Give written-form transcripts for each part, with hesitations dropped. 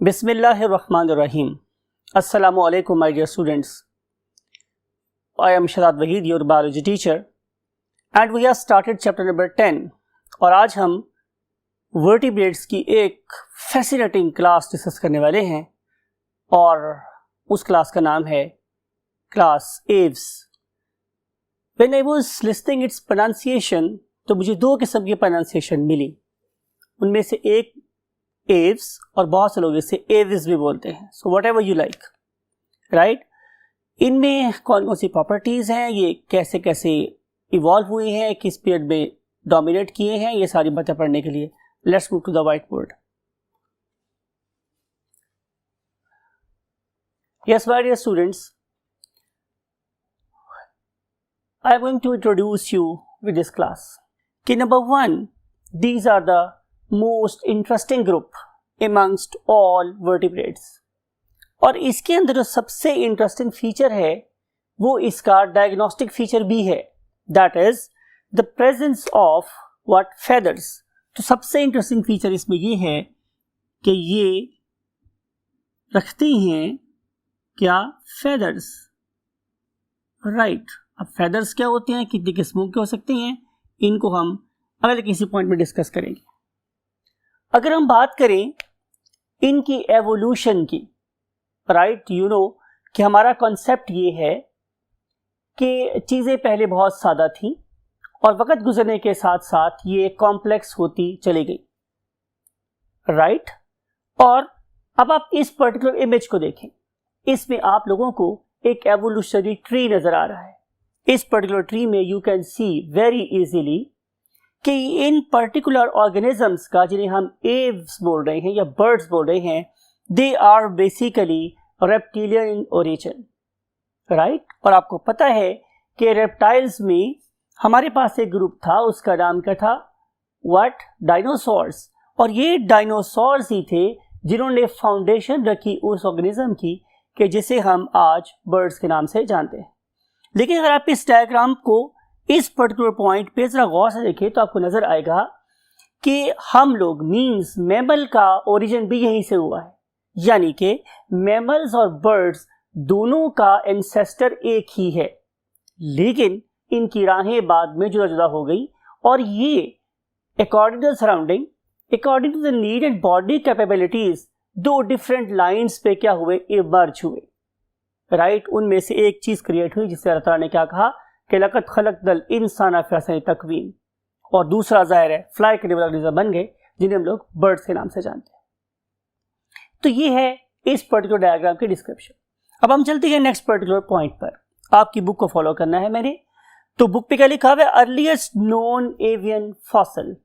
Bismillahirrahmanirrahim. Assalamu alaikum my dear students. I am Shadad Wahid, your biology teacher, and we have started chapter number 10. और आज हम vertebrates की एक fascinating class discuss करने वाले हैं और उस क्लास का नाम है class Aves. When I was listening its pronunciation, तो मुझे दो किस्म की pronunciation मिली. उनमें से एक एव्स और बहुत से लोग इसे एविस भी बोलते हैं. So what ever you like, right. इनमें कौन कौन सी प्रॉपर्टीज़ हैं, ये कैसे कैसे इवॉल्व हुई हैं, किस पीरियड में डोमिनेट किए हैं, ये सारी बातें पढ़ने के लिए let's move to the whiteboard. Yes my dear students, I am going to introduce you with this class. कि number 1, these are the most interesting group amongst all vertebrates. और इसके अंदर जो सबसे इंटरेस्टिंग फीचर है वो इसका diagnostic feature भी है, that is the presence of what feathers. तो सबसे इंटरेस्टिंग फीचर इसमें ये है कि ये रखते हैं क्या, फेदर्स, राइट. अब फेदर्स क्या होते हैं, कितनी किस्मों के हो सकते हैं, इनको हम अगले किसी पॉइंट में डिस्कस करेंगे. अगर हम बात करें इनकी एवोल्यूशन की, राइट, यू नो कि हमारा कॉन्सेप्ट ये है कि चीज़ें पहले बहुत सादा थी और वक्त गुजरने के साथ साथ ये कॉम्प्लेक्स होती चली गई, राइट. और अब आप इस पर्टिकुलर इमेज को देखें, इसमें आप लोगों को एक एवोल्यूशनरी ट्री नज़र आ रहा है. इस पर्टिकुलर ट्री में you can see very easily कि इन पर्टिकुलर ऑर्गेनिजम्स का, जिन्हें हम एव्स बोल रहे हैं या बर्ड्स बोल रहे हैं, they are basically reptilian in origin, right. और आपको पता है कि रेप्टाइल्स में हमारे पास एक ग्रुप था, उसका नाम क्या था, व्हाट, डायनासोर्स. और ये डायनासोर्स ही थे जिन्होंने फाउंडेशन रखी उस ऑर्गेनिज्म की कि जिसे हम आज बर्ड्स के नाम से जानते हैं. लेकिन अगर आप इस डायग्राम को इस पर्टिकुलर पॉइंट पे जरा गौर से देखें तो आपको नजर आएगा कि हम लोग मीन्स मैमल का ओरिजिन भी यहीं से हुआ है, यानी कि मैमल्स और बर्ड्स दोनों का एंसेस्टर एक ही है, लेकिन इनकी राहें बाद में जुदा जुदा हो गई. और ये according to the surrounding, according to the need and body capabilities, दो डिफरेंट लाइंस पे क्या हुए, इमर्ज हुए, राइट. उनमें से एक चीज क्रिएट हुई जिससे अल्लाह ताला ने क्या कहा कि लक़द ख़लक़नल इंसाना फ़ी अहसनि तक़वीम, और दूसरा ज़ाहिर है फ्लाई करने वाला ऑर्गेनिज्म बन गए जिन्हें हम लोग बर्ड्स के नाम से जानते हैं. तो ये है इस पर्टिकुलर डायग्राम की डिस्क्रिप्शन. अब हम चलते हैं नेक्स्ट पर्टिकुलर पॉइंट पर. आपकी बुक को फॉलो करना है मैंने. तो बुक पे क्या लिखा हुआ है, अर्लीस्ट नोन एवियन फॉसिल,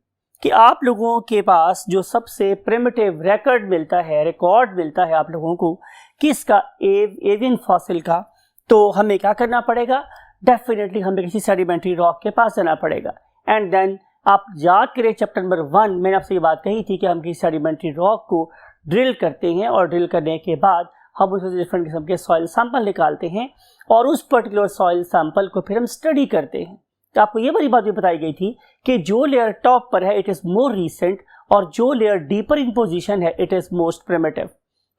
कि आप लोगों के पास जो सबसे प्रिमिटिव रिकॉर्ड मिलता है आप लोगों को किसका, एवियन फॉसिल का. तो हमें क्या करना पड़ेगा, डेफिनेटली हमें किसी सेडिमेंट्री रॉक के पास जाना पड़ेगा. एंड देन आप याद करें चैप्टर नंबर 1 मैंने आपसे ये बात कही थी कि हम किसी सेडिमेंट्री रॉक को ड्रिल करते हैं और ड्रिल करने के बाद हम उसमें डिफरेंट किस्म के सॉइल सैंपल निकालते हैं और उस पर्टिकुलर सॉइल सैंपल को फिर हम स्टडी करते हैं. तो आपको ये बड़ी बात भी बताई गई थी कि जो लेयर टॉप पर है इट इज़ मोर रिसेंट और जो लेयर डीपर इन पोजिशन है इट इज़ मोस्ट प्रिमिटिव.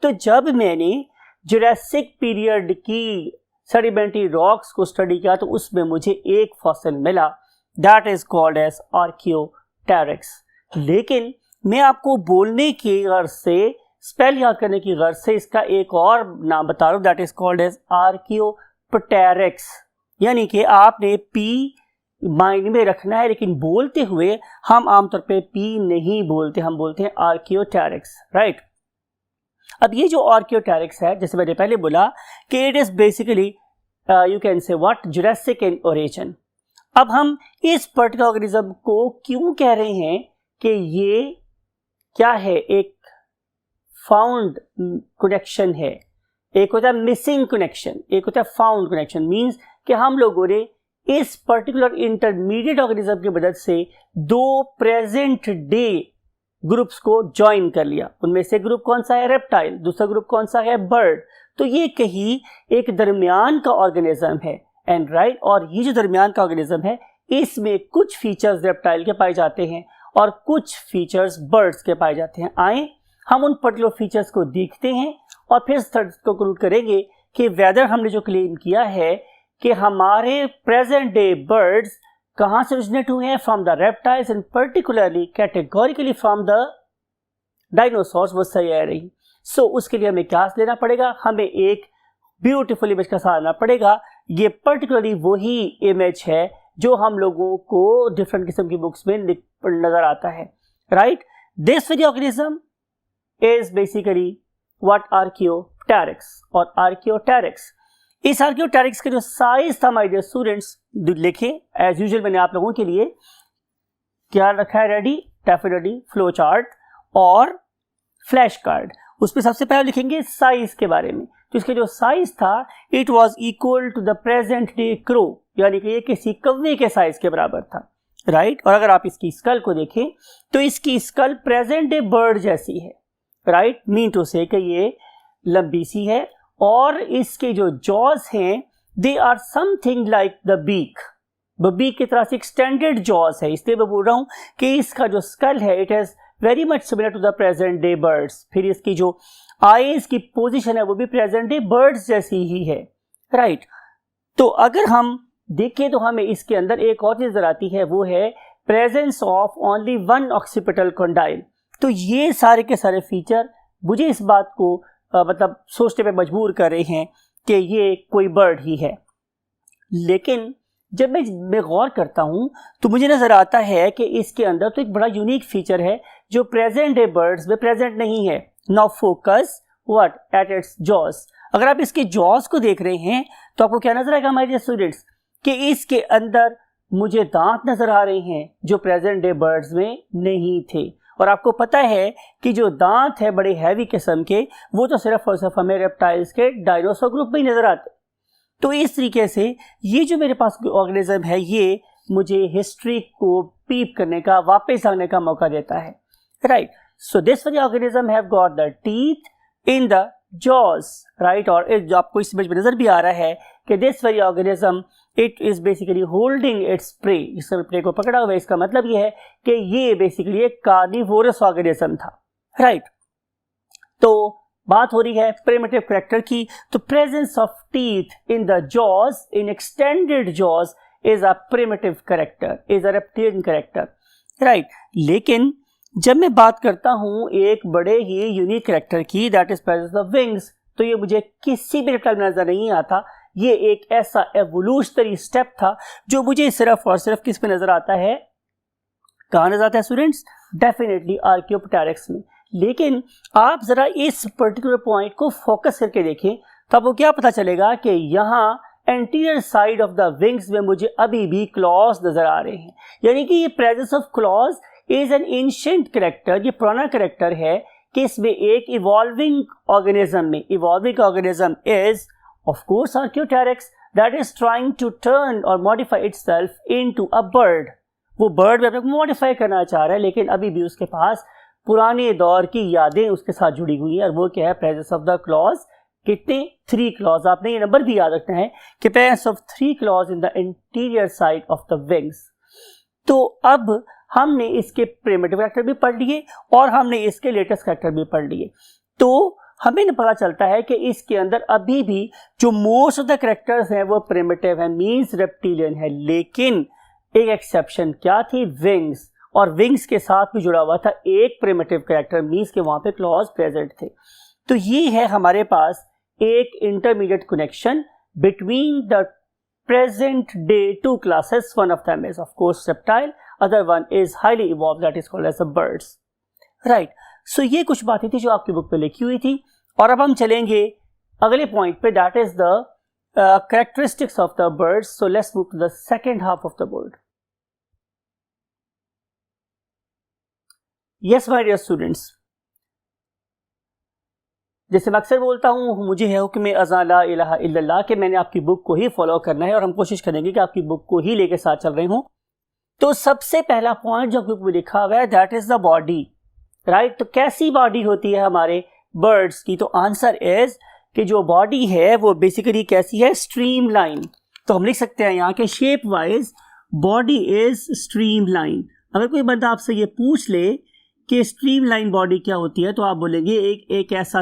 तो जब मैंने जुरासिक पीरियड की सेडिमेंट्री रॉक्स को स्टडी किया तो उसमें मुझे एक फॉसिल मिला, that is called as Archaeopteryx. लेकिन मैं आपको बोलने की गर्ज से, स्पेल याद करने की गर्ज से इसका एक और नाम बता रहा हूँ, that is called as archaeopteryx. यानी कि आपने पी माइंड में रखना है, लेकिन बोलते हुए हम आमतौर पे पी नहीं बोलते, हम बोलते हैं आर्कियोटेरिक्स, राइट. अब ये जो आर्कियोटेरिक्स है, जैसे मैंने पहले बोला कि it is basically you can से व्हाट, जुरासिक इन ओरिजिन. अब हम इस पर्टिकुलर ऑर्गेनिज्म को क्यों कह रहे हैं कि ये क्या है, एक फाउंड कनेक्शन है, एक होता है मिसिंग कनेक्शन, एक होता है फाउंड कनेक्शन. मींस कि हम लोगों ने इस पर्टिकुलर इंटरमीडिएट ऑर्गेनिज्म की मदद से दो प्रेजेंट डे ग्रुप्स को ज्वाइन कर लिया. उनमें से ग्रुप कौन सा है, रेप्टाइल, दूसरा ग्रुप कौन सा है, बर्ड. तो ये कहीं एक दरमियान का ऑर्गेनिज्म है, एंड राइट. और ये जो दरमियान का ऑर्गेनिज्म है इसमें कुछ फीचर्स रेप्टाइल के पाए जाते हैं और कुछ फीचर्स बर्ड्स के पाए जाते हैं. आए हम उन पर्टिकुलर फीचर्स को देखते हैं और फिर को कंक्लूड करेंगे कि वेदर हमने जो क्लेम किया है कि हमारे प्रेजेंट डे बर्ड्स कहाँ से ओरिजिनेट हुए हैं, from the reptiles and particularly categorically from the dinosaurs, वो सही है रही। सो उसके लिए हमें क्या लेना पड़ेगा, हमें एक ब्यूटीफुल इमेज का सहारा लेना पड़ेगा। ये पर्टिकुलरली वही इमेज है जो हम लोगों को डिफरेंट किस्म की बुक्स में नजर आता है, right. This very organism is basically what Archaeopteryx. और आर्कियोप्टेरिक्स, इस आर्कियोप्टेरिक्स का जो साइज था माय डियर स्टूडेंट्स, लिखे एज यूजुअल मैंने आप लोगों के लिए क्या रखा है रेडी, डेफिनेटली फ्लो चार्ट और फ्लैश कार्ड। उसमें सबसे पहले लिखेंगे साइज के बारे में। तो इसका जो साइज था it was equal to the present day crow, यानी कि ये किसी कौवे के साइज के बराबर था, राइट। और अगर आप इसकी स्कल को देखें तो इसकी स्कल प्रेजेंट डे बर्ड जैसी है, राइट। मीन टू से कि ये लंबी सी है और इसके जो जॉज हैं they are something like the beak, beak की तरह से एक्सटेंडेड जॉज है। इसलिए मैं बोल रहा हूँ कि इसका जो स्कल है it is very much similar to the present day birds. फिर इसकी जो आईज की पोजीशन है वो भी प्रेजेंट डे बर्ड्स जैसी ही है, राइट। तो अगर हम देखें तो हमें इसके अंदर एक और चीज नजर आती है, वो है presence of only one occipital condyle. तो ये सारे के सारे फीचर मुझे इस बात को मतलब सोचने पे मजबूर कर रहे हैं कि ये कोई बर्ड ही है। लेकिन जब मैं गौर करता हूँ तो मुझे नज़र आता है कि इसके अंदर तो एक बड़ा यूनिक फीचर है जो प्रेजेंट डे बर्ड्स में प्रेजेंट नहीं है। Now focus what at its jaws. अगर आप इसके जॉज को देख रहे हैं तो आपको क्या नजर आएगा हमारे स्टूडेंट्स कि इसके अंदर मुझे दांत नजर आ रहे हैं जो प्रेजेंट डे बर्ड्स में नहीं थे। और आपको पता है कि जो दांत है बड़े हैवी किस्म के, वो तो सिर्फ और सिर्फ हमें रेप्टाइल्स के डायनासोर ग्रुप में ही नजर आते। तो इस तरीके से ये जो मेरे पास ऑर्गेनिज्म है ये मुझे हिस्ट्री को पीप करने का, वापस आने का मौका देता है, right. So this very organism have got the teeth in the jaws, right. और जो आपको इस इमेज में नजर भी आ रहा है कि this very organism it is basically holding its prey, इसने प्रे को पकड़ा हुआ है। इसका मतलब ये है कि ये बेसिकली एक कार्निवोरस ऑर्गेनिज्म था, राइट। तो बात हो रही है प्रिमिटिव कैरेक्टर की। तो presence of teeth in the jaws, in extended jaws is a primitive character, is a reptilian character, right. लेकिन जब मैं बात करता हूं एक बड़े ही यूनिक कैरेक्टर की, that is presence of wings, तो ये मुझे किसी भी रेप्टाइल में नजर नहीं आता। ये एक ऐसा एवोल्यूशनरी स्टेप था जो मुझे सिर्फ और सिर्फ किस में नजर आता है, कहाँ नजर आता है स्टूडेंट्स, डेफिनेटली आर्कियोप्टेरिक्स में। लेकिन आप जरा इस पर्टिकुलर पॉइंट को फोकस करके देखें तो आपको क्या पता चलेगा कि यहाँ anterior side of the wings में मुझे अभी भी क्लॉज नजर आ रहे हैं। यानी कि ये presence of claws is an ancient character, ये पुराना कैरेक्टर है कि इसमें एक इवॉल्विंग ऑर्गेनिज्म में, evolving organism is of course archaeopteryx that is trying to turn और modify itself into a bird. वो बर्ड में अपने को मॉडिफाई करना चाह रहा है, लेकिन अभी भी उसके पास पुराने दौर की यादें उसके साथ जुड़ी हुई हैं। और वो क्या है, प्रेजेंस ऑफ द क्लॉज। कितने, 3 क्लॉज। आपने ये नंबर भी याद रखना है कि presence of 3 clause in the interior side of the wings. तो अब हमने इसके प्रिमिटिव कैरेक्टर भी पढ़ लिए और हमने इसके लेटेस्ट कैरेक्टर भी पढ़ लिए। तो हमें पता चलता है कि इसके अंदर अभी भी जो मोस्ट ऑफ द कैरेक्टर्स हैं वो प्रिमिटिव है, मींस रेप्टिलियन है। लेकिन एक एक्सेप्शन क्या थी, विंग्स। और विंग्स के साथ भी जुड़ा हुआ था एक प्रिमिटिव कैरेक्टर, मींस के वहां पे क्लॉज प्रेजेंट थे। तो ये है हमारे पास एक intermediate connection between the present day 2 classes. One of them is of course reptile, other one is highly evolved, that is called as the birds, right. So ये कुछ बातें थी जो आपकी बुक पे लिखी हुई थी। और अब हम चलेंगे अगले पॉइंट पे, that is the characteristics of the birds. So let's move to the second half of the board. Yes, my dear students. जैसे मैं अक्सर बोलता हूँ, मुझे है हुक्म अज़ा ला इलाहा इल्लल्लाह कि मैंने आपकी बुक को ही फॉलो करना है और हम कोशिश करेंगे कि आपकी बुक को ही लेके साथ चल रहे हों। तो सबसे पहला पॉइंट जो बुक में लिखा हुआ है that is the body, right. तो कैसी बॉडी होती है हमारे बर्ड्स की? तो आंसर इज कि जो बॉडी है वो बेसिकली कैसी है, स्ट्रीमलाइन। तो हम लिख सकते हैं यहाँ के shape wise body is streamline. अगर कोई बंदा आपसे ये पूछ ले कि स्ट्रीमलाइन बॉडी क्या होती है, तो आप बोलेंगे एक ऐसा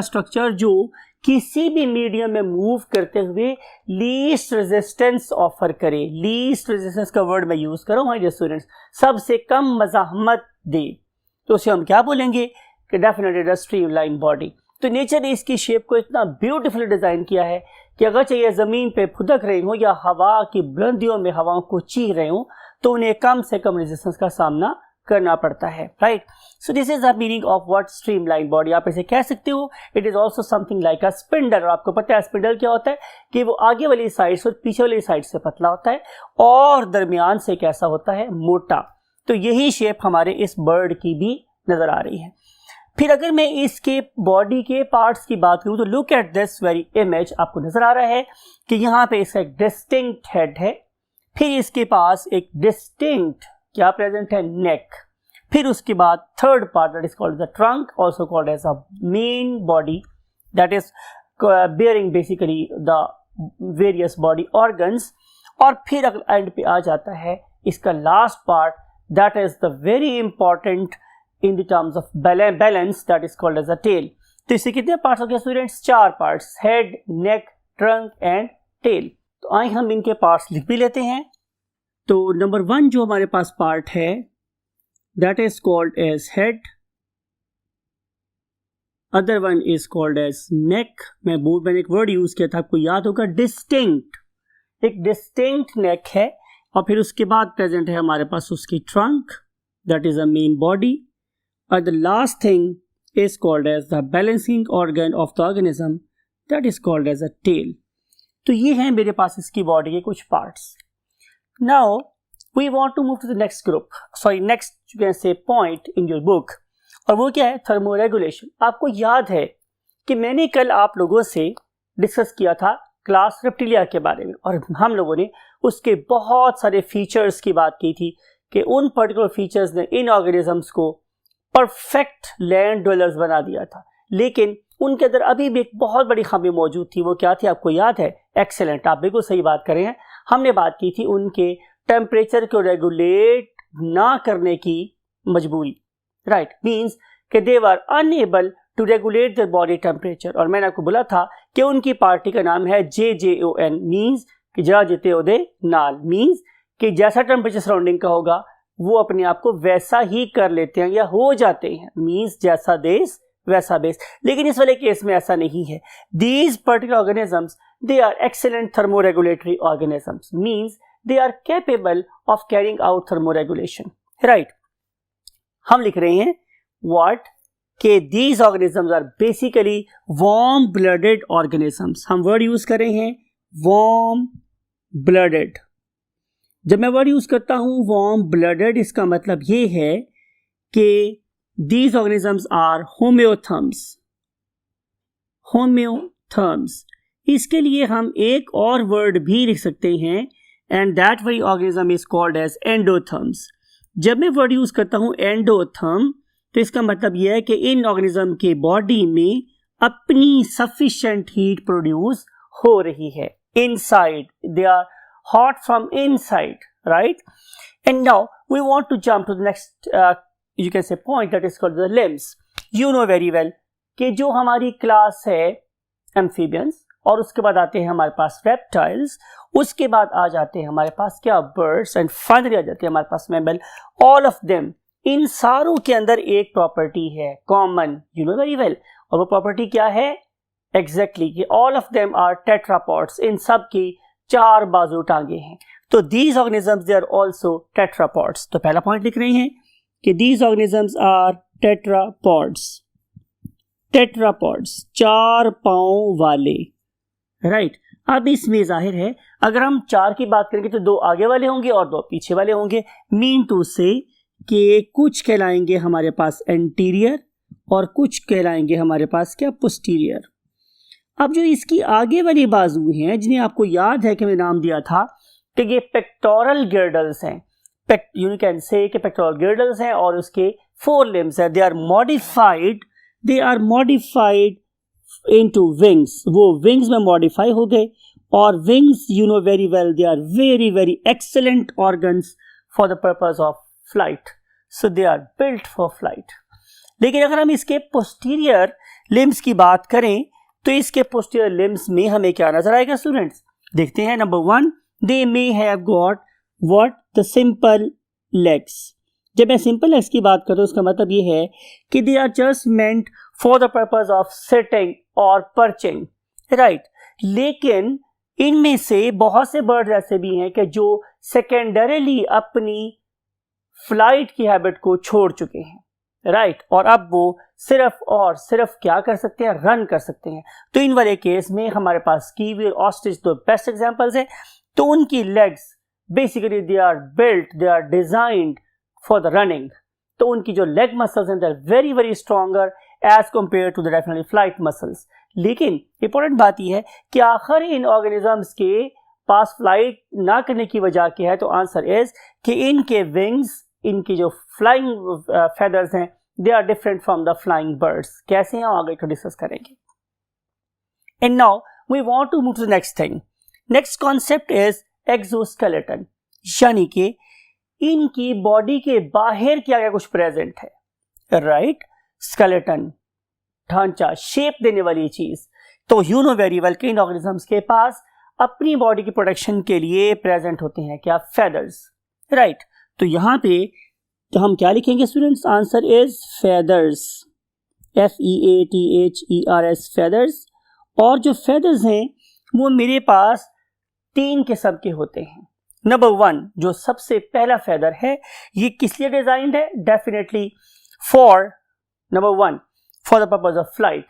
स्ट्रक्चर जो किसी भी मीडियम में मूव करते हुए लीस्ट रेजिस्टेंस ऑफर करे। लीस्ट रेजिस्टेंस का वर्ड मैं यूज कर रहा हूं माय डियर स्टूडेंट्स, सबसे कम मज़ाहमत दे, तो उसे हम क्या बोलेंगे कि डेफिनेटली स्ट्रीमलाइन बॉडी। तो नेचर ने इसकी शेप को इतना ब्यूटीफुली डिजाइन किया है कि अगर चाहिए जमीन पे फुदक रहे हो या हवा की बुलंदियों में हवाओं को चीर रहे हो तो उन्हें कम से कम रेजिस्टेंस का सामना करना पड़ता है, right. So this is the meaning of what streamline body. आप इसे कह सकते हो it is also something like a spindle. और आपको पता है स्पिंडल क्या होता है कि वो आगे वाली साइड से और पीछे वाली साइड से पतला होता है और दरमियान से कैसा होता है, मोटा। तो यही शेप हमारे इस बर्ड की भी नजर आ रही है। फिर अगर मैं इसके बॉडी के पार्ट्स की बात करूं तो look at this very image. आपको नजर आ रहा है कि यहाँ पे इसका एक डिस्टिंक्ट हेड है, फिर इसके पास एक डिस्टिंक्ट क्या प्रेजेंट है, नेक। फिर उसके बाद third part that is called the trunk, also called as a main body, that is bearing basically the various body organs. और फिर अगर एंड पे आ जाता है इसका last part that is the very important in the terms of balance, that is called as a tail. तो इससे कितने पार्ट्स हो गए students, 4 parts, head, neck, trunk and tail. तो आइए हम इनके पार्ट्स लिख भी लेते हैं। तो नंबर 1 जो हमारे पास पार्ट है that is called as head, other one is called as neck। मैंने एक वर्ड यूज किया था, आपको याद होगा, डिस्टिंक्ट। एक डिस्टिंक्ट नेक है और फिर उसके बाद प्रेजेंट है हमारे पास उसकी trunk, that is a main body, and the last thing is called as the balancing organ of the organism, that is called as a tail। तो ये हैं मेरे पास इसकी बॉडी के कुछ parts. Now we want to move to the next group, sorry next you can say point in your book, और वो क्या है, थर्मोरेगुलेशन। आपको याद है कि मैंने कल आप लोगों से डिस्कस किया था क्लास रेप्टिलिया के बारे में और हम लोगों ने उसके बहुत सारे फीचर्स की बात की थी कि उन पर्टिकुलर फीचर्स ने इन ऑर्गेनिजम्स को परफेक्ट लैंड ड्वेलर्स बना दिया था, लेकिन उनके अंदर अभी भी एक बहुत बड़ी खामी मौजूद थी। वो क्या थी आपको याद है, एक्सेलेंट, आप बिल्कुल सही बात कर रहे हैं। हमने बात की थी उनके टेम्परेचर को रेगुलेट ना करने की मजबूरी, राइट, मींस कि they were unable to regulate their body temperature. और मैंने आपको बोला था कि उनकी पार्टी का नाम है JJON, मींस कि जरा जिते ओदे नाल, मींस कि जैसा टेम्परेचर सराउंडिंग का होगा वो अपने आप को वैसा ही कर लेते हैं या हो जाते हैं, मींस जैसा देश वैसा बेस। लेकिन इस वाले केस में ऐसा नहीं है। These particular organisms they are excellent thermoregulatory organisms, means they are capable of carrying out thermoregulation, right. हम लिख रहे हैं व्हाट कि these organisms are basically warm blooded organisms. हम वर्ड यूज कर रहे हैं वार्म ब्लडेड। जब मैं वर्ड यूज करता हूं वार्म ब्लडेड, इसका मतलब ये है कि दीज ऑर्गेनिजम्स आर होम्योथर्म्स। इसके लिए हम एक और वर्ड भी लिख सकते हैं and that very organism is called as endotherms. जब मैं वर्ड यूज करता हूं एंडोथर्म, तो इसका मतलब यह है कि इन ऑर्गेनिज्म के बॉडी में अपनी सफिशिएंट हीट प्रोड्यूस हो रही है। Inside they are hot from inside, right? And now we want to jump to the next you can say point, that is called the limbs. You know very well कि जो हमारी class है amphibians और उसके बाद आते हैं हमारे पास reptiles, उसके बाद आ जाते हैं हमारे पास क्या, birds, and finally आ जाते हैं हमारे पास mammal। all of them, इन सारों के अंदर एक प्रॉपर्टी है common, you know very well, और वो प्रॉपर्टी क्या है, exactly कि all of them are tetrapods, इन सब की 4 बाजू टांगे हैं। तो these organisms they are also tetrapods। तो पहला पॉइंट लिख रहे हैं कि these organisms are tetrapods, 4 पांव वाले, राइट। अब इसमें जाहिर है अगर हम 4 की बात करेंगे तो 2 आगे वाले होंगे और 2 पीछे वाले होंगे, मीन टू से कि कुछ कहलाएंगे हमारे पास एंटीरियर और कुछ कहलाएंगे हमारे पास क्या, पोस्टीरियर। अब जो इसकी आगे वाली बाजू हैं, जिन्हें आपको याद है कि मैंने नाम दिया था कि ये पेक्टोरल गिर्डल्स हैं, यू कैन से कि पेक्टोरल गिर्डल्स हैं और उसके 4 लिम्स हैं। They are modified into wings, वो विंग्स में मॉडिफाई हो गए। और wings you know very well they are very very excellent organs for the purpose of flight. so they are built for flight. लेकिन अगर हम इसके पोस्टीरियर लिम्स की बात करें तो इसके पोस्टीरियर लिम्स में हमें क्या नजर आएगा स्टूडेंट्स? देखते हैं. Number 1, they may have got what? the simple legs. जब मैं सिंपल लेग्स की बात करता हूँ उसका मतलब ये है कि they are just meant for the purpose of sitting or perching, right? लेकिन इनमें से बहुत से बर्ड्स ऐसे भी हैं कि जो सेकेंडरीली अपनी फ्लाइट की हैबिट को छोड़ चुके हैं, राइट? और अब वो सिर्फ और सिर्फ क्या कर सकते हैं? रन कर सकते हैं. तो इन वाले केस में हमारे पास कीवी और ऑस्ट्रिच दो बेस्ट एग्जांपल्स हैं. तो उनकी legs basically they are built, they are designed for the running. तो उनकी जो लेग मसल्स हैं they are very very stronger as compare to the definitely flight muscles. लेकिन इंपॉर्टेंट बात यह है कि आखिर इन ऑर्गेनिजम्स के पास फ्लाइट ना करने की वजह क्या है? तो आंसर इज कि इनके विंग्स, इनकी जो फ्लाइंग फेदर्स हैं, they are different from the flying birds. कैसे हैं आगे को डिस्कस करेंगे. And now we want to move to the next thing. Next concept is exoskeleton, यानी कि इनकी बॉडी के बाहर क्या क्या कुछ प्रेजेंट है, राइट? स्केलेटन, ढांचा, शेप देने वाली चीज. तो यू नो वेरी वेल कि इन ऑर्गेनिजम्स के पास अपनी बॉडी की प्रोटेक्शन के लिए प्रेजेंट होते हैं क्या? Feathers, right? तो यहां पे तो हम क्या लिखेंगे students? Answer is feathers, FEATHERS, feathers. और जो फेदर्स हैं वो मेरे पास 3 किस्म के होते हैं. नंबर 1 जो सबसे पहला फेदर है, ये किस लिए डिजाइंड है? Definitely for number 1 for the purpose of flight.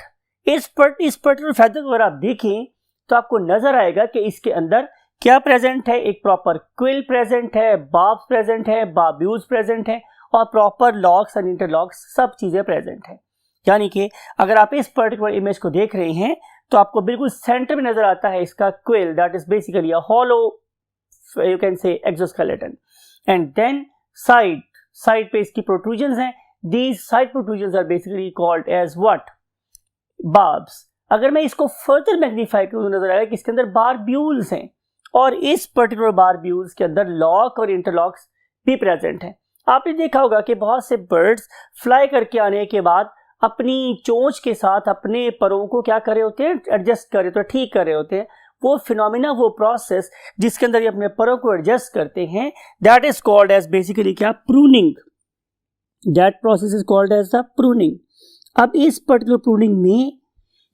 इस पर्टिकुलर फेदर को अगर आप देखें तो आपको नजर आएगा कि इसके अंदर क्या प्रेजेंट है? एक प्रॉपर क्विल प्रेजेंट है, बार्ब्स प्रेजेंट है, बार्ब्यूज प्रेजेंट है और प्रॉपर लॉक्स एंड इंटरलॉक्स सब चीजें प्रेजेंट है. यानी कि अगर आप इस पर्टिकुलर इमेज को देख रहे हैं तो आपको बिल्कुल सेंटर में नजर आता है इसका quill, that is basically a hollow, you can say exoskeleton. And then side पे इसकी प्रोट्रूजन्स हैं. These side protrusions are basically called as what? Barbs. अगर मैं इसको फर्दर मैग्नीफाई करूं तो नजर आएगा कि इसके अंदर बारब्यूल्स हैं और इस पर्टिकुलर बारब्यूल्स के अंदर लॉक और इंटरलॉक्स भी प्रेजेंट हैं. आपने देखा होगा कि बहुत से बर्ड्स फ्लाई करके आने के बाद अपनी चोंच के साथ अपने परों को क्या कर रहे होते हैं? एडजस्ट कर रहे होते हैं, ठीक कर रहे होते हैं. वो फिनोमिना, वो प्रोसेस जिसके अंदर ये अपने परों को एडजस्ट करते हैं, that is called as basically क्या? Pruning. That process is called as the pruning. अब इस पर्टिकुलर प्रूनिंग में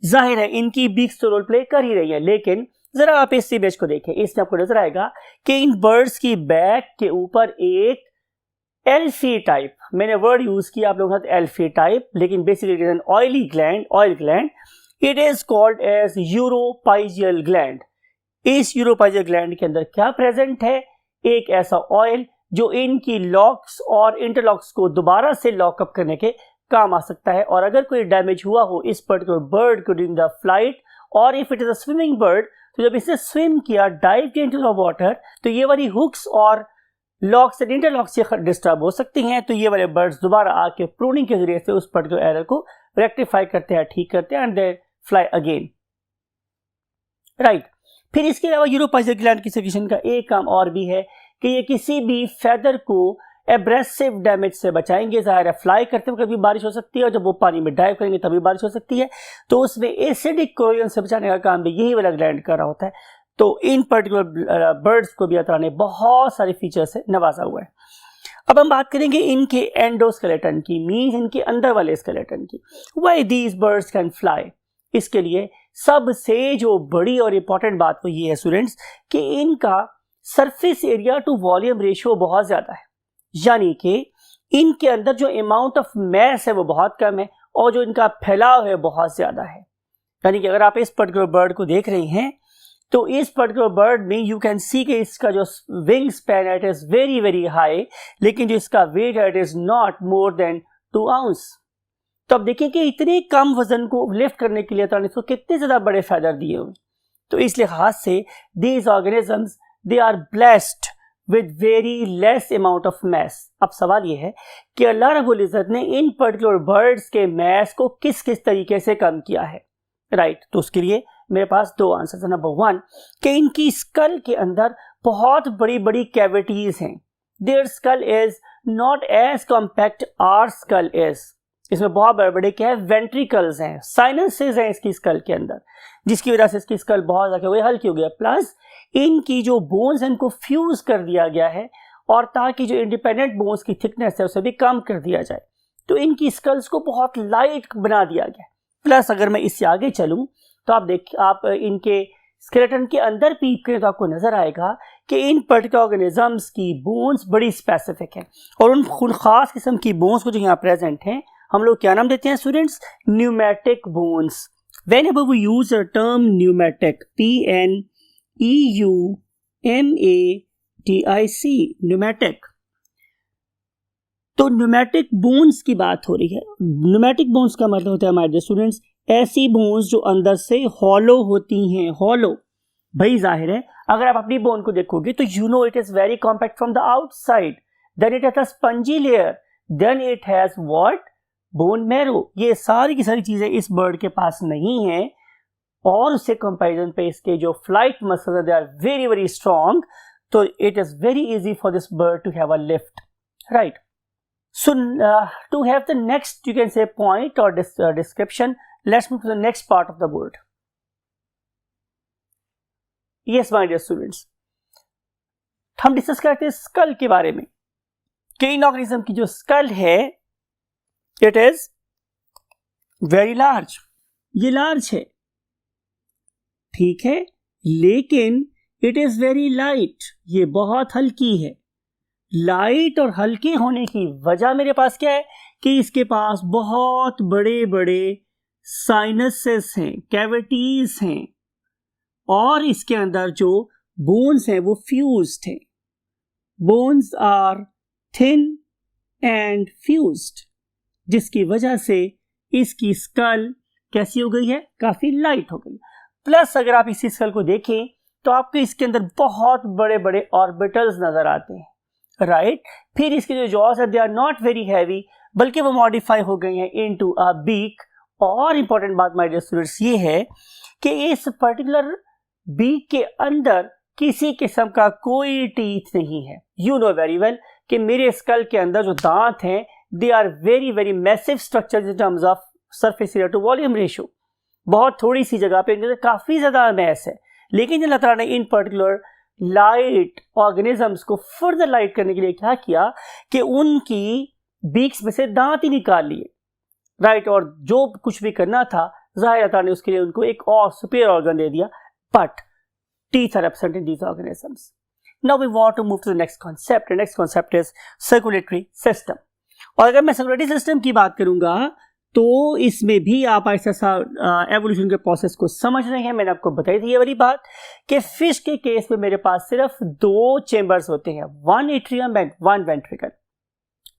जाहिर है इनकी बीक्स तो रोल प्ले कर ही रही है, लेकिन जरा आप इस इमेज को देखें. इसमें आपको नजर आएगा कि इन बर्ड्स की बैक के ऊपर एक एल्फी टाइप, मैंने वर्ड यूज किया आप लोगों के साथ एल्फी टाइप, लेकिन basically it is an oil gland. It is called as uropygial gland. इस यूरोपाइजियल ग्लैंड के अंदर क्या प्रेजेंट है? एक ऐसा ऑयल जो इनकी लॉक्स और इंटरलॉक्स को दोबारा से लॉकअप करने के काम आ सकता है. और अगर कोई डैमेज हुआ हो इस पर्टिकुलर बर्ड को ड्यूरिंग द फ्लाइट, और if it is a swimming bird, तो जब इसने स्विम किया, डाइव किया इनटू द वाटर, तो ये वाली हुक्स और लॉक्स एंड इंटरलॉक्स डिस्टर्ब हो सकती हैं. तो ये वाले बर्ड्स दोबारा आके प्रूनिंग के जरिए से उस पर्टिकुलर एरर को रेक्टिफाई करते हैं, ठीक करते हैं, and they fly again, right? फिर इसके अलावा यूरोपाइजियल ग्लैंड की सेक्रेशन का एक काम और भी है कि ये किसी भी फेदर को एब्रेसिव डैमेज से बचाएंगे. ज़ाहिर है फ्लाई करते हुए कभी बारिश हो सकती है और जब वो पानी में डाइव करेंगे तभी बारिश हो सकती है. तो उसमें एसिडिक कोरोजन से बचाने का काम भी यही वाला ग्लैंड कर रहा होता है. तो इन पर्टिकुलर बर्ड्स को भी अल्लाह ने बहुत सारे फीचर से नवाजा हुआ है. अब हम बात करेंगे इनके एंडोस्केलेटन की, मीन्स इनके अंदर वाले स्केलेटन की. Why these birds can fly? इसके लिए सबसे जो बड़ी और इंपॉर्टेंट बात वो ये है स्टूडेंट्स कि इनका surface area to volume ratio बहुत ज्यादा है. यानी कि इनके अंदर जो अमाउंट ऑफ मैस है वो बहुत कम है और जो इनका फैलाव है बहुत ज्यादा है. यानी कि अगर आप इस पर्टिकुलर बर्ड को देख रहे हैं तो इस पर्टिकुलर बर्ड में यू कैन सी कि इसका जो विंग स्पैन है it is very very high, लेकिन जो इसका वेट है it is not more than 2 ounce. तो अब देखिए कि इतने कम वजन को लिफ्ट करने के लिए इसको कितने ज्यादा बड़े फेदर दिए हुए. तो इस लिहाज से these organisms they are blessed with very less amount of mass. अब सवाल यह है कि अल्लाह रब्बुल इज़्ज़त ने इन पर्टिकुलर बर्ड्स के मैस को किस किस तरीके से कम किया है, राइट? तो उसके लिए मेरे पास 2 आंसर है. नंबर 1 कि इनकी स्कल के अंदर बहुत बड़ी बड़ी कैविटीज हैं. Their skull is not as compact our skull is. इसमें बहुत बड़े बड़े क्या है, वेंट्रिकल्स हैं, साइनसेस हैं इसकी स्कल के अंदर, जिसकी वजह से इसकी स्कल बहुत ज़्यादा हल्की हो गया। प्लस इनकी जो बोन्स हैं इनको फ्यूज कर दिया गया है, और ताकि जो इंडिपेंडेंट बोन्स की थिकनेस है उसे भी कम कर दिया जाए, तो इनकी स्कल्स को बहुत लाइट बना दिया गया। प्लस अगर मैं इससे आगे चलूँ तो आप इनके स्केलेटन के अंदर पीप करें तो आपको नजर आएगा कि इन पर्टिकुलर ऑर्गेनिजम्स की बोन्स बड़ी स्पेसिफिक हैं, और उन खास किस्म की बोन्स को जो यहाँ प्रेजेंट हैं हम लोग क्या नाम देते हैं students, pneumatic bones. Whenever we use a term pneumatic, P-N-E-U-M-A-T-I-C, pneumatic, तो न्यूमेटिक बोन्स की बात हो रही है। न्यूमेटिक बोन्स का मतलब होता है हमारे स्टूडेंट्स ऐसी बोन्स जो अंदर से हॉलो होती हैं। हॉलो भाई जाहिर है अगर आप अपनी बोन को देखोगे तो you know it is very compact from the outside, then it has a spongy layer, then it has what, bone marrow. ये सारी की सारी चीजें इस बर्ड के पास नहीं है, और उससे कंपैरिजन पे इसके जो flight muscles they are very very strong, तो it is very easy for this bird to have a lift, right. So to have the next, you can say, point or description, let's move to the next part of the board. Yes, my dear students, हम discuss करते हैं school के बारे में कि इन organism की जो स्कल है इट इज वेरी लार्ज, ये लार्ज है, ठीक है, लेकिन इट इज वेरी लाइट, ये बहुत हल्की है। लाइट और हल्के होने की वजह मेरे पास क्या है कि इसके पास बहुत बड़े बड़े साइनसेस हैं, कैविटीज हैं, और इसके अंदर जो बोन्स हैं वो फ्यूज्ड हैं। Bones are thin and fused, जिसकी वजह से इसकी स्कल कैसी हो गई है, काफी लाइट हो गई। प्लस अगर आप इसी स्कल को देखें तो आपको इसके अंदर बहुत बड़े बड़े ऑर्बिटल्स नजर आते हैं, राइट। फिर इसके जो जॉस है they are not very heavy, बल्कि वो मॉडिफाई हो गई हैं इनटू अ बीक। और इंपॉर्टेंट बात माय डियर स्टूडेंट्स ये है कि इस पर्टिकुलर बीक के अंदर किसी किस्म का कोई टीथ नहीं है। यू नो वेरी वेल कि मेरे स्कल के अंदर जो दांत हैं they are very very massive structure in terms of surface area to volume ratio. बहुत थोड़ी सी जगह पे इनके काफी ज्यादा मैस है, लेकिन अल्लाह ताला ने इन पर्टिकुलर लाइट ऑर्गेनिजम्स को फर्दर लाइट करने के लिए क्या किया कि उनकी बीक्स में से दांत ही निकाल लिए, राइट। और जो कुछ भी करना था जाहिर अल्लाह ताला ने उसके लिए उनको एक और सुपीरियर ऑर्गन दे दिया, but teeth are absent in these organisms. Now we want to move to the next concept. The next concept is circulatory system. और अगर मैं सर्कुलेटरी सिस्टम की बात करूंगा तो इसमें भी आप ऐसा एवोल्यूशन के प्रोसेस को समझ रहे हैं। मैंने आपको बताई थी ये वाली बात कि फिश के केस में मेरे पास सिर्फ 2 चेंबर्स होते हैं, 1 एट्रियम एंड 1 वेंट्रिकल।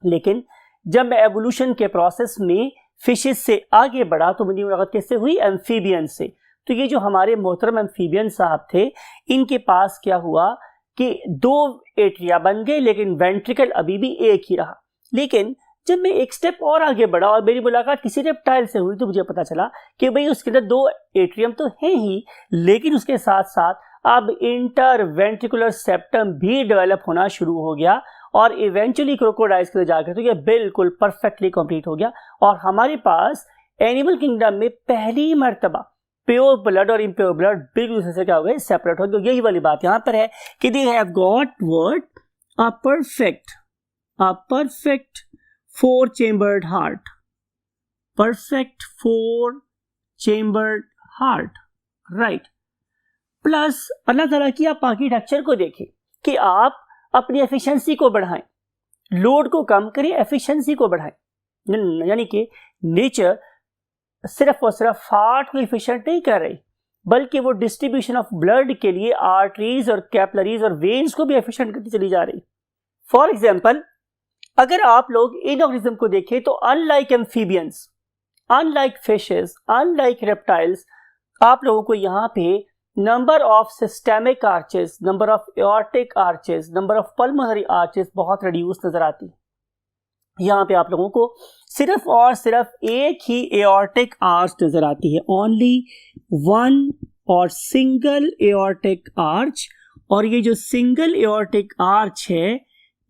लेकिन जब मैं एवोल्यूशन के प्रोसेस में फिशेस से आगे बढ़ा तो मेरी मुलाकात किससे हुई, एम्फीबियन से। तो ये जो हमारे मोहतरम एम्फीबियन साहब थे इनके पास क्या हुआ कि 2 एट्रिया बन गए, लेकिन वेंट्रिकल अभी भी एक ही रहा। लेकिन जब मैं एक स्टेप और आगे बढ़ा और मेरी मुलाकात किसी रेप्टाइल से हुई तो मुझे पता चला कि भाई उसके अंदर 2 एट्रियम तो है ही, लेकिन उसके साथ साथ अब इंटर वेंट्रिकुलर सेप्टम भी डेवलप होना शुरू हो गया, और इवेंचुअली क्रोकोडाइल्स के जाकर तो ये बिल्कुल परफेक्टली कंप्लीट हो गया। और हमारे पास एनिमल किंगडम में पहली मर्तबा प्योर ब्लड और इम्प्योर ब्लड बिल्कुल से क्या हो गए, सेपरेट हो गए। यही वाली बात यहां पर है कि they have got what, a perfect 4 chambered heart, perfect 4 chambered heart, right. Plus अल्लाह ताला की आप आर्किटेक्चर को देखें कि आप अपनी एफिशिएंसी को बढ़ाएं, लोड को कम करें, एफिशिएंसी को बढ़ाएं। यानी कि नेचर सिर्फ और सिर्फ हार्ट को एफिशिएंट नहीं कर रही, बल्कि वो डिस्ट्रीब्यूशन ऑफ ब्लड के लिए आर्टरीज और कैपिलरीज और वेन्स को भी एफिशिएंट करती चली जा रही। फॉर एग्जांपल अगर आप लोग इन ऑर्गेनिज्म को देखें तो unlike amphibians, unlike fishes, unlike reptiles, आप लोगों को यहाँ पे number of systemic arches, number of aortic arches, number of pulmonary arches बहुत रिड्यूस नजर आती है। यहाँ पे आप लोगों को सिर्फ और सिर्फ एक ही एओर्टिक आर्च नजर आती है, ओनली 1 और सिंगल एओर्टिक आर्च। और ये जो सिंगल एओर्टिक आर्च है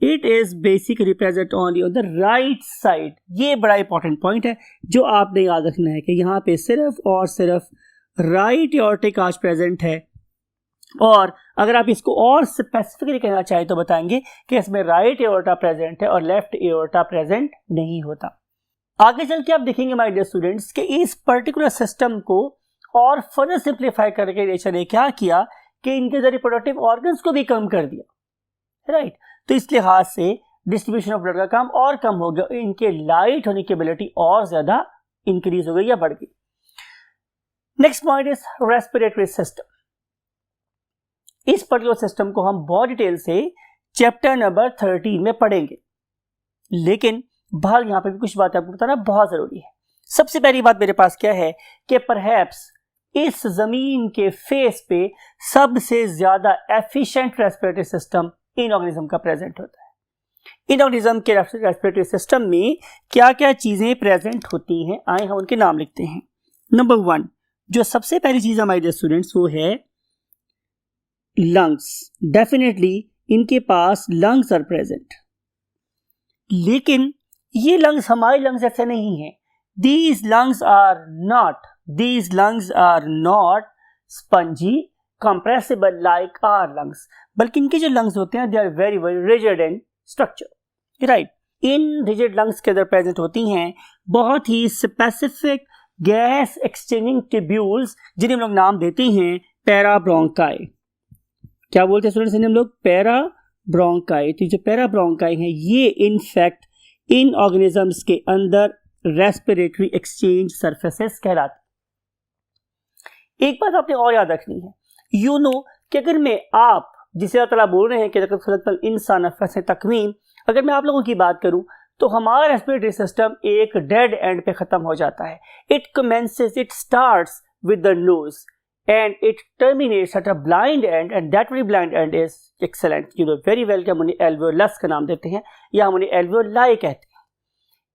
it is basically present only on the right side. ये बड़ा इंपॉर्टेंट पॉइंट है जो आपने याद रखना है कि यहाँ पे सिर्फ और सिर्फ राइट एओर्टिक आर्च प्रेजेंट है, और अगर आप इसको और स्पेसिफिकली कहना चाहें तो बताएंगे कि इसमें राइट एओर्टा प्रेजेंट है और लेफ्ट एओर्टा प्रेजेंट नहीं होता। आगे चल के आप देखेंगे माय डियर स्टूडेंट्स कि इस पर्टिकुलर सिस्टम को और फर्दर सिंप्लीफाई करके नेचर ने क्या किया कि इनके जो रिप्रोडक्टिव ऑर्गन्स को भी कम कर दिया, राइट। तो इस लिहाज से डिस्ट्रीब्यूशन ऑफ ब्लड का काम और कम हो गया, इनके लाइट होने की एबिलिटी और ज्यादा इंक्रीज हो गई या बढ़ गई। Next point is respiratory system. इस पर्टिकुलर सिस्टम को हम बहुत डिटेल से चैप्टर नंबर 13 में पढ़ेंगे, लेकिन बाहर यहाँ पे भी कुछ बातें आपको बताना बहुत जरूरी है। सबसे पहली बात मेरे पास क्या है कि परहैप्स इस जमीन के फेस पे सबसे ज्यादा efficient respiratory system in organism का प्रेजेंट होता है। इन ऑर्गेनिज्म के रेस्पिरेटरी सिस्टम में क्या क्या चीजें प्रेजेंट होती हैं, आए हम उनके नाम लिखते हैं। नंबर 1, जो सबसे पहली चीज हमारे जो स्टूडेंट्स वो है लंग्स। डेफिनेटली इनके पास लंग्स आर प्रेजेंट, लेकिन ये लंग्स हमारे लंग्स ऐसे नहीं है। These lungs are not spongy, compressible like our lungs, बल्कि इनके जो lungs होते हैं they are very very rigid in structure, right? In rigid lungs के अंदर प्रेजेंट होती हैं बहुत ही स्पेसिफिक गैस एक्सचेंजिंग ट्यूब्यूल्स जिन्हें हम लोग नाम देते हैं पैराब्रोंकाई। क्या बोलते हैं स्टूडेंट्स इन्हें हम लोग? पैराब्रोंकाई। तो जो पैराब्रोंकाई हैं ये इनफैक्ट इन ऑर्गेनिजम्स के अंदर रेस्पिरेटरी एक्सचेंज सरफेसेस कहलाते। एक बात आपने और याद रखनी है, यू नो कि अगर मैं आप जिसे अल्लाह ताला बोल रहे हैं कि इंसान नफ़स तकवीन, अगर मैं आप लोगों की बात करूं तो हमारा रेस्पिरेटरी सिस्टम एक डेड एंड पे खत्म हो जाता है। It starts with the nose and it terminates at a blind end, and that very blind end is excellent, you know very well कि हम उन्हें alveolus का नाम देते हैं या हम उन्हें alveoli कहते हैं।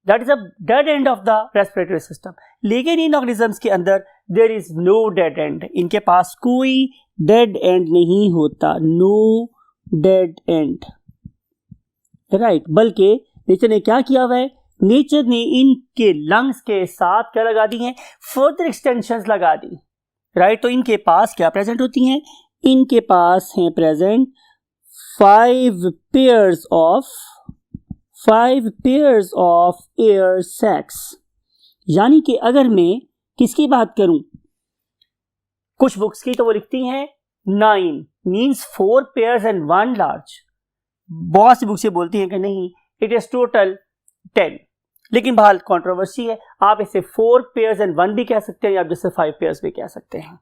That is a dead end of the respiratory system। लेकिन इन ऑर्गेनिजम्स के अंदर there is no dead end, इनके पास कोई dead end नहीं होता, no dead end, right। बल्कि नेचर ने क्या किया हुआ है, नेचर ने इनके लंग्स के साथ क्या लगा दी है, फर्दर एक्सटेंशंस लगा दी, राइट। तो इनके पास क्या प्रेजेंट होती हैं, इनके पास हैं present 5 pairs of air sacs. यानी कि अगर मैं किसकी बात करूं, कुछ बुक्स की तो वो लिखती हैं 9 मींस 4 pairs and 1 large। बहुत सी बुक्स ये बोलती हैं कि नहीं, इट इज टोटल 10। लेकिन बहाल कंट्रोवर्सी है, आप इसे 4 pairs and 1 भी कह सकते हैं या आप इसे 5 pairs भी कह सकते हैं।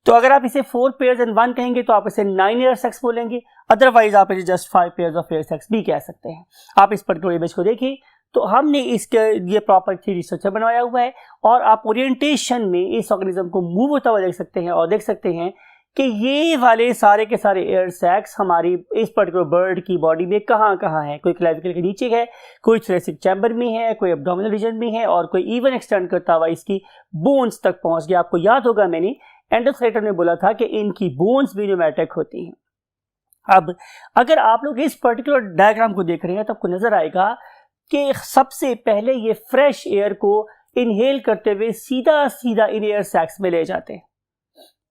तो अगर आप इसे 4 pairs and 1 कहेंगे तो आप इसे 9 एयर सेक्स बोलेंगे, अदरवाइज आप इसे just 5 pairs of air sacs भी कह सकते हैं। आप इस पर्टिकुलर इमेज को देखिए तो हमने इसके ये प्रॉपर थ्योरी स्ट्रक्चर बनवाया हुआ है, और आप ओरिएंटेशन में इस ऑर्गेनिज्म को मूव होता हुआ देख सकते हैं और देख सकते हैं कि ये वाले सारे के सारे एयर सैक्स हमारी इस पर्टिकुलर बर्ड की बॉडी में कहाँ कहाँ है। कोई क्लेविकल के नीचे है, कोई थोरेसिक चैम्बर में है, कोई एब्डोमिनल रीजन में है, और कोई इवन एक्सटेंड करता हुआ इसकी बोन्स तक पहुंच गया। आपको याद होगा मैंने एंडोस्केलेटन में बोला था कि इनकी बोन्स भी न्यूमेटिक होती हैं। अब अगर आप लोग इस पर्टिकुलर डायग्राम को देख रहे हैं तो आपको नजर आएगा कि सबसे पहले ये फ्रेश एयर को इनहेल करते हुए सीधा सीधा इन एयर सैक्स में ले जाते हैं,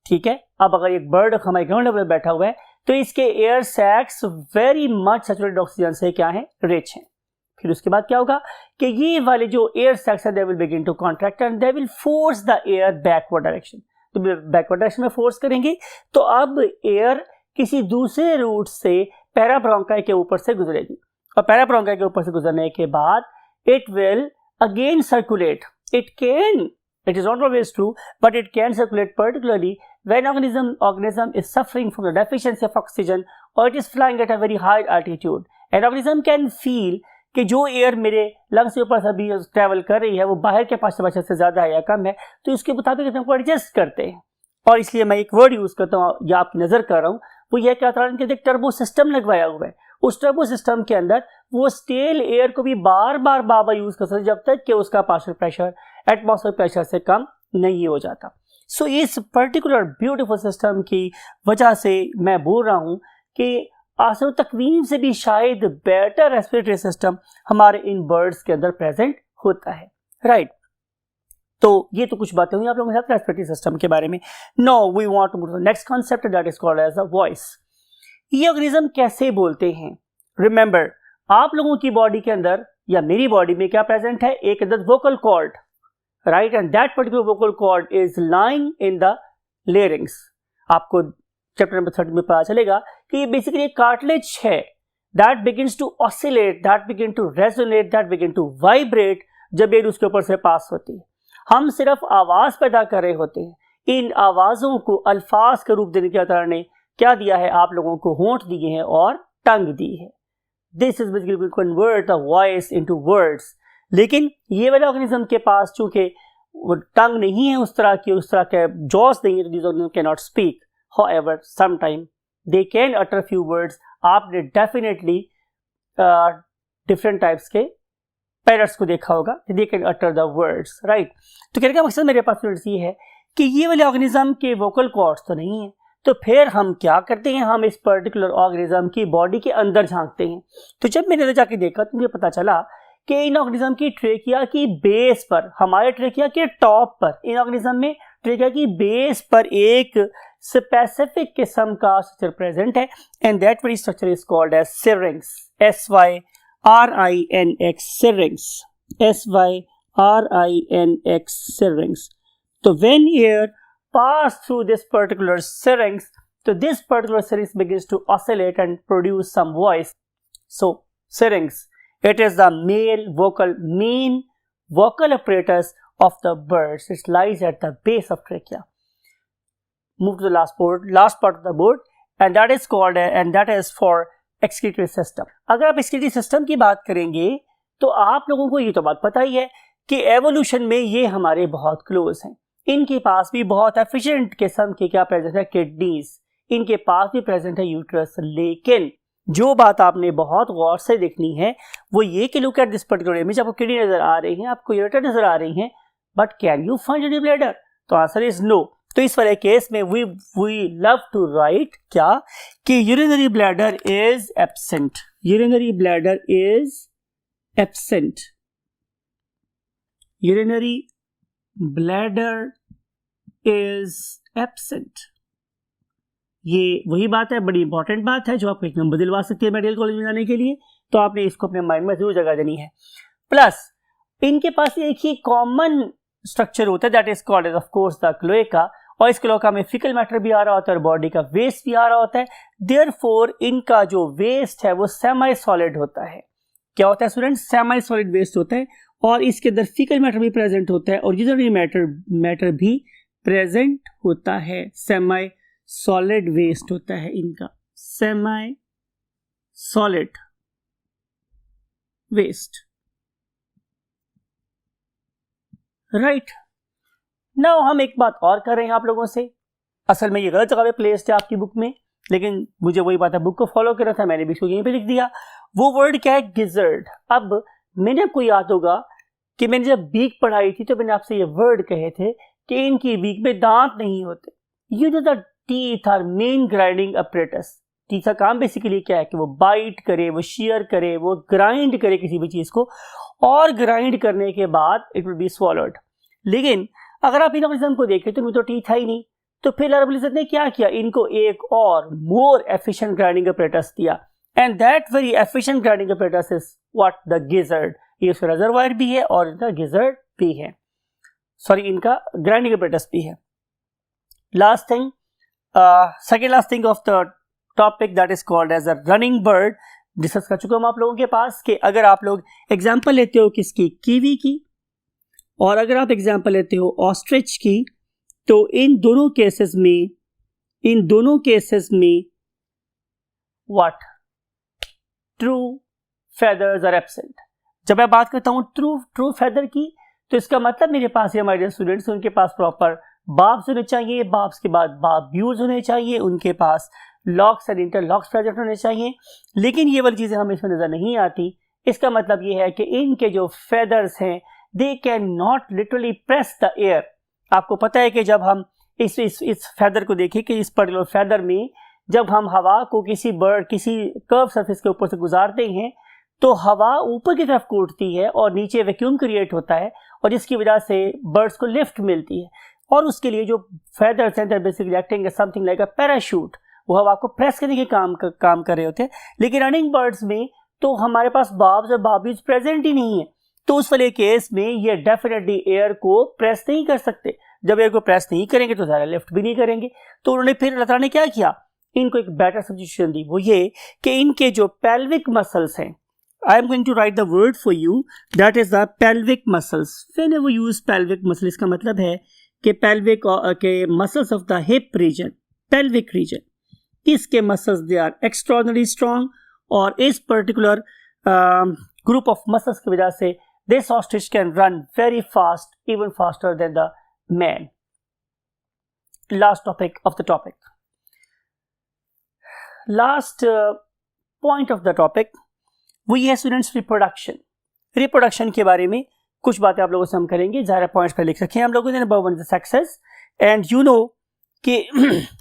ठीक है। अब अगर एक बर्ड हमारे ग्राउंड लेवल पर बैठा हुआ है तो इसके air sacs very much saturated oxygen से क्या है, रिच हैं। फिर उसके बाद क्या होगा कि ये वाले जो एयर सैक्स है they will begin to contract and they will force the air backward direction. तो बैकवर्ड डायरेक्शन में फोर्स करेंगे तो अब एयर किसी दूसरे रूट से पैराब्रोंकाई के ऊपर से गुजरेगी, और पैराब्रोंकाई के ऊपर से गुजरने के बाद it will again circulate. It is not always true, but it can circulate particularly when organism is suffering from the deficiency of oxygen or it is flying at a very high altitude. An organism can feel कि जो air मेरे lungs के ऊपर से अभी travel कर रही है वो बाहर के पास से ज़्यादा है या कम है, तो इसके मुताबिक हम एडजस्ट करते हैं। और इसलिए मैं एक वर्ड यूज़ करता हूँ या आपकी नज़र कर रहा हूँ, वो यह क्या था कि एक टर्बो सिस्टम लगवाया हुआ है। उस टर्बो सिस्टम के अंदर वो स्टेल एयर को भी बार बार यूज़ कर सकते जब तक कि उसका पार्शियल प्रेशर एटमॉस्फेयर प्रेशर से कम नहीं हो जाता। सो इस पर्टिकुलर ब्यूटीफुल सिस्टम की वजह से मैं बोल रहा हूँ कि असर तकवीम से भी शायद बेटर रेस्पिरेटरी सिस्टम हमारे इन बर्ड्स के अंदर प्रेजेंट होता है, राइट। तो ये तो कुछ बातें हुई आप लोगों के साथ रेस्पिरेटरी सिस्टम के बारे में। Now we want to move to the next concept that is called as a voice. ये ऑर्गेनिज्म कैसे बोलते हैं? रिमेंबर, आप लोगों की बॉडी के अंदर या मेरी बॉडी में क्या प्रेजेंट है? एक अंदर vocal cord, right, and that particular vocal cord is lying in the larynx. आपको चैप्टर नंबर 30 में पता चलेगा कि ये बेसिकली एक कार्टिलेज है that begins to oscillate, that begin to resonate, that begin to vibrate जब एयर उसके ऊपर से पास होती है। हम सिर्फ आवाज पैदा कर रहे होते हैं। इन आवाजों को अल्फाज का रूप देने के अल्लाह ने क्या दिया है? आप लोगों को होंठ दिए हैं और टंग दी है। This is basically convert the voice into words. लेकिन ये वाले ऑर्गेनिज्म के पास चूंकि वो टंग नहीं है उस तरह के जॉस नहीं है, तो this organism can not speak. However, sometime they can utter few words. आपने definitely different types के parrots को देखा होगा, they can utter the words, right? तो कहने का मकसद मेरे पास ये है कि ये वाले ऑर्गेनिज्म के वोकल कॉर्ड्स तो नहीं है, तो फिर हम क्या करते हैं? हम इस पर्टिकुलर ऑर्गेनिज्म की बॉडी के अंदर झांकते हैं। तो जब मैंने अंदर जाके देखा तो मुझे पता चला कि इन ऑर्गेनिज्म की ट्रेकिया की बेस पर, हमारे ट्रेकिया के टॉप पर, इन ऑर्गेनिज्म में ट्रेकिया की बेस पर एक स्पेसिफिक किस्म का स्ट्रक्चर प्रेजेंट है, and that very structure is called as syrinx, SYRINX, syrinx, SYRINX, syrinx. तो when air pass through this particular syrinx, so this particular syrinx begins to oscillate and produce some voice. So syrinx, it is the main vocal apparatus of the birds. It lies at the base of trachea. Move to the last part of the board, and that is called and that is for excretory system. अगर आप excretory system की बात करेंगे तो आप लोगों को ये तो बात पता ही है कि एवोल्यूशन में ये हमारे बहुत क्लोज हैं। इनके पास भी बहुत एफिशिएंट किस्म के क्या प्रेजेंट है? किडनीज। इनके पास भी प्रेजेंट है यूट्रस। लेकिन जो बात आपने बहुत गौर से देखनी है वो ये कि look at this particular image, आपको किडनी नजर आ रही है, आपको यूरेटर नजर आ रही है, but can you find urinary bladder? तो आंसर इज नो। तो इस वाले केस में वी लव टू राइट क्या कि urinary bladder is absent. Urinary bladder is absent. Urinary bladder is absent. ये वही बात है, बड़ी इंपॉर्टेंट बात है जो आपको एक नंबर दिलवा सकती है मेडिकल कॉलेज में जाने के लिए, तो आपने इसको अपने माइंड में जरूर जगह देनी है। प्लस इनके पास एक ही कॉमन स्ट्रक्चर होता है that is called as of course the cloaca, और इस क्लोएका में फिकल मैटर भी आ रहा होता है और बॉडी का वेस्ट भी आ रहा होता है। देयरफॉर इनका जो वेस्ट है वो सेमी सॉलिड होता है। क्या होता है स्टूडेंट? सेमी सॉलिड वेस्ट होता है, और इसके अंदर फीकल मैटर भी प्रेजेंट होता है और यूरिनरी मैटर भी प्रेजेंट होता है। सेमी सॉलिड वेस्ट होता है इनका, semi solid waste, right. Now हम एक बात और कर रहे हैं आप लोगों से। असल में ये गलत जगह पे प्लेस्ड है आपकी बुक में, लेकिन मुझे वही बात है, बुक को फॉलो कर रहा था, मैंने भी इसको यहीं पे लिख दिया। वो वर्ड क्या है? गिजर्ड। अब मैंने आपको याद होगा कि मैंने जब बीक पढ़ाई थी तो मैंने आपसे ये वर्ड कहे थे कि इनकी बीक में दांत नहीं होते। ये जो the teeth are main grinding apparatus. Teeth का काम बेसिकली क्या है कि वो बाइट करे, वो शेयर करे, वो ग्राइंड करे किसी भी चीज को, और ग्राइंड करने के बाद इट विल बी स्वॉलोड। लेकिन अगर आप इन ऑर्गेनिज्म को देखें तो इनमें तो टीथ है ही नहीं, तो फिर अल्लाह इज़्ज़त ने क्या किया? इनको एक और मोर एफिशिएंट ग्राइंडिंग अपरेटस दिया, and that very efficient grinding apparatus is what? The gizzard. ये उसका रिजर्वायर भी है और इनका गिजर्ड भी है, सॉरी इनका ग्राइंडिंग अपरेटस भी है। Last thing, second last thing of the topic that is called as a running bird, discuss कर चुका हूं आप लोगों के पास कि अगर आप लोग एग्जाम्पल लेते हो किसकी? कीवी की, और अगर आप एग्जाम्पल लेते हो ऑस्ट्रिच की, तो इन दोनों केसेस में what? True feathers are absent. जब मैं बात करता हूं ट्रू फेदर की, तो इसका मतलब मेरे पास ये हमारे स्टूडेंट्स, उनके पास प्रॉपर बाब्स होने चाहिए, बाब्स के बाद बाब्यूज होने चाहिए, उनके पास लॉक्स एंड इंटरलॉक्स प्रेजेंट होने चाहिए। लेकिन ये वाली चीजें हमें इसमें नजर नहीं आती। इसका मतलब ये है कि इनके जो फेदर्स हैं they can not literally press the air. आपको पता है कि जब हम इस फेदर को देखें कि इस पर्टिकुलर फेदर में जब हम हवा को किसी कर्व सरफेस के ऊपर से गुजारते हैं तो हवा ऊपर की तरफ कूदती है और नीचे वैक्यूम क्रिएट होता है और जिसकी वजह से बर्ड्स को लिफ्ट मिलती है। और उसके लिए जो फेदर्स हैं that basically acting as something like a parachute, वो हवा को प्रेस करने के काम कर रहे होते हैं। लेकिन रनिंग बर्ड्स में तो हमारे पास बाब्स और बाबीज प्रेजेंट ही नहीं है, तो उस वाले केस में ये डेफिनेटली एयर को प्रेस नहीं कर सकते। जब एयर को प्रेस नहीं करेंगे तो ज़्यादा लिफ्ट भी नहीं करेंगे। तो उन्होंने फिर अल्लाह ताला ने क्या किया, इनको एक बेटर सजेशन दी, वो ये कि इनके जो पेल्विक मसल्स हैं, I am going to write the word for you, that is the pelvic muscles. Whenever we use pelvic muscle, इसका मतलब है कि pelvic के muscles of the hip region, pelvic region, इसके muscles they are extraordinarily strong और इस particular group of muscles की वजह से this ostrich can run very fast, even faster than the man. Last topic of the topic. Last point of the topic, वो ये है students reproduction के बारे में कुछ बातें आप लोगों से हम करेंगे। ज़्यादा पॉइंट्स पर लिख रखे हैं हम लोगों ने। Number 1 is sexes, and you know कि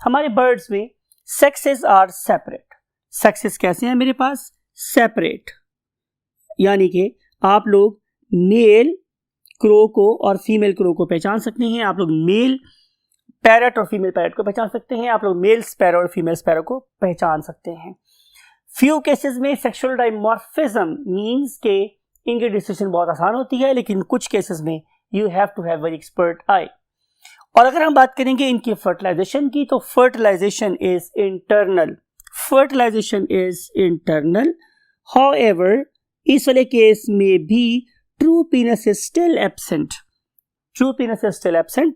हमारे बर्ड्स में सेक्सेस आर सेपरेट। सेक्सेस कैसे हैं मेरे पास? सेपरेट, यानी कि आप लोग मेल क्रो को और फीमेल क्रो को पहचान सकते हैं, आप लोग मेल पैरट और फीमेल पैरट को पहचान सकते हैं, आप लोग मेल स्पैरो और फीमेल स्पैरो को पहचान सकते हैं। फ्यू केसेस में सेक्सुअल डाइमॉर्फिज्म मीन्स के इनकी डिस्टिंक्शन बहुत आसान होती है, लेकिन कुछ केसेस में you have to have very expert eye. और अगर हम बात करेंगे इनकी फर्टिलाइजेशन की, तो फर्टिलाइजेशन इज इंटरनल। हाउएवर इस वाले केस में भी ट्रू पीनस इज स्टिल एब्सेंट,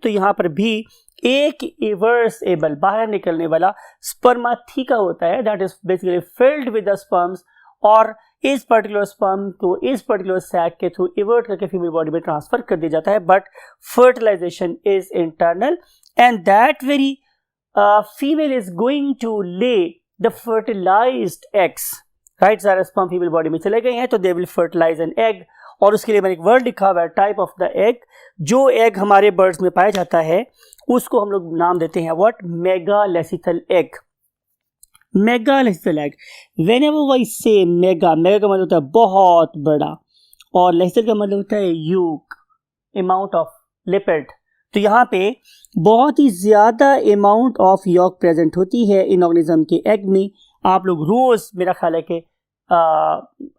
तो यहाँ पर भी एक रिवर्सेबल बाहर निकलने वाला स्पर्माथिका होता है, that is basically filled with the sperms, और इस पर्टिकुलर स्पर्म को इस पर्टिकुलर सैक के थ्रू इवर्ट करके फीमेल बॉडी में ट्रांसफर कर दिया जाता है। But fertilization is internal and that very female is going to lay the fertilized eggs, right. सारे स्पर्म फीमेल बॉडी में चले गए हैं तो they will fertilize an egg, और उसके लिए मैंने एक वर्ड लिखा हुआ है टाइप ऑफ द एग। जो एग हमारे बर्ड्स में पाया जाता है उसको हम लोग नाम देते हैं what? Megalecithal egg. Megalecithal egg, whenever we say mega का मतलब होता है बहुत बड़ा, और लेसिथल का मतलब होता है यूक, अमाउंट ऑफ लिपिड। तो यहाँ पे बहुत ही ज़्यादा अमाउंट ऑफ यॉक प्रेजेंट होती है इन ऑर्गेनिज्म के एग में। आप लोग रोज़ मेरा ख्याल है कि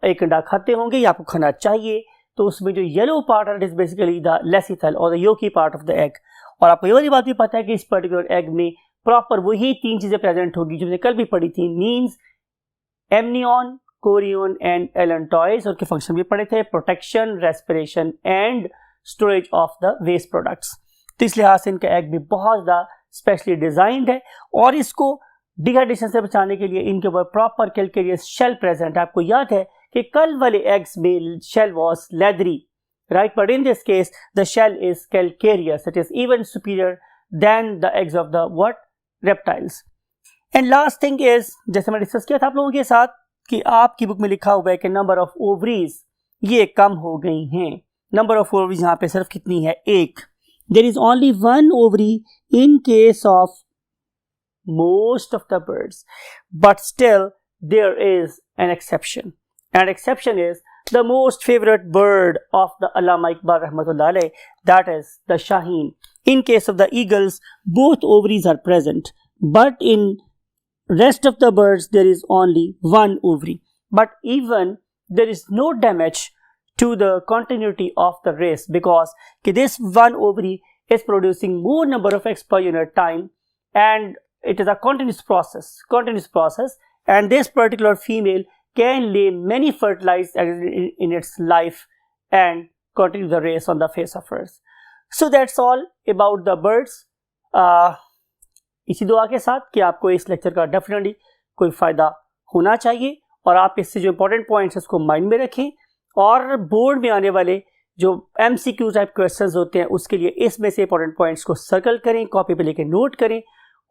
एक अंडा खाते होंगे या आपको खाना चाहिए, तो उसमें जो येलो पार्ट है इज बेसिकली द लेसिथल और the yolky part of the egg. और आपको ये वाली बात भी पता है कि इस पर्टिकुलर एग में प्रॉपर वही 3 चीज़ें प्रेजेंट होगी जो मैंने कल भी पढ़ी थी, means amnion, chorion and allantois, और के फंक्शन भी पढ़े थे, protection, respiration and storage of the waste products. तो इस लिहाज से इनका एग भी बहुत ज़्यादा स्पेशली डिजाइंड है, और इसको डिहाइड्रेशन से बचाने के लिए इनके ऊपर प्रॉपर कैलकेरियस शेल प्रेजेंट है। आपको याद है कि कल वाले एग्स में shell was leathery, right? But in this case, the shell is calcareous. It is even superior than the eggs of the what? Reptiles. And last thing is, जैसे मैं डिस्कस किया था आप लोगों के साथ कि आपकी बुक में लिखा हुआ है कि नंबर ऑफ ओवरीज ये कम हो गई हैं। नंबर ऑफ ओवरीज यहाँ पे सिर्फ कितनी है? 1। There is only 1 ovary in case of most of the birds, but still there is an exception. And exception is the most favorite bird of the Allama Iqbal rahmatullah alayh, that is the Shaheen. In case of the eagles, both ovaries are present, but in rest of the birds there is only 1 ovary. But even there is no damage to the continuity of the race, because this 1 ovary is producing more number of eggs per unit time, and it is a continuous process, and this particular female can lay many fertilized eggs in its life and continue the race on the face of earth. So that's all about the birds. इसी दुआ के साथ कि आपको इस lecture का definitely कोई फ़ायदा होना चाहिए, और आप इससे जो इंपॉर्टेंट पॉइंट्स है उसको माइंड में रखें, और बोर्ड में आने वाले जो MCQ टाइप क्वेश्चंस होते हैं उसके लिए इसमें से इंपॉर्टेंट पॉइंट्स को सर्कल करें, कॉपी पे लेके नोट करें,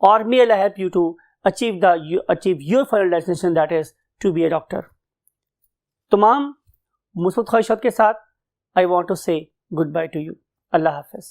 और मे अल्लाह help you to achieve your final destination, that is to be a doctor. तमाम मुस्बत ख्वाहिशात के साथ I want to say goodbye to you. अल्लाह हाफिज़।